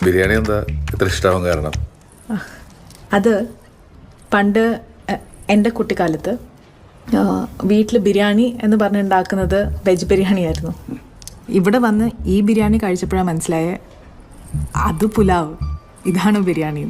ബിരിയാണി എന്താ ഇത്ര ഇഷ്ടമാവാൻ കാരണം? അത് പണ്ട് എൻ്റെ കുട്ടിക്കാലത്ത് വീട്ടിൽ ബിരിയാണി എന്ന് പറഞ്ഞുണ്ടാക്കുന്നത് വെജ് ബിരിയാണിയായിരുന്നു. ഇവിടെ വന്ന് ഈ ബിരിയാണി കഴിച്ചപ്പോഴാണ് മനസ്സിലായത് അത് പുലാവ്, ഇതാണ് ബിരിയാണി.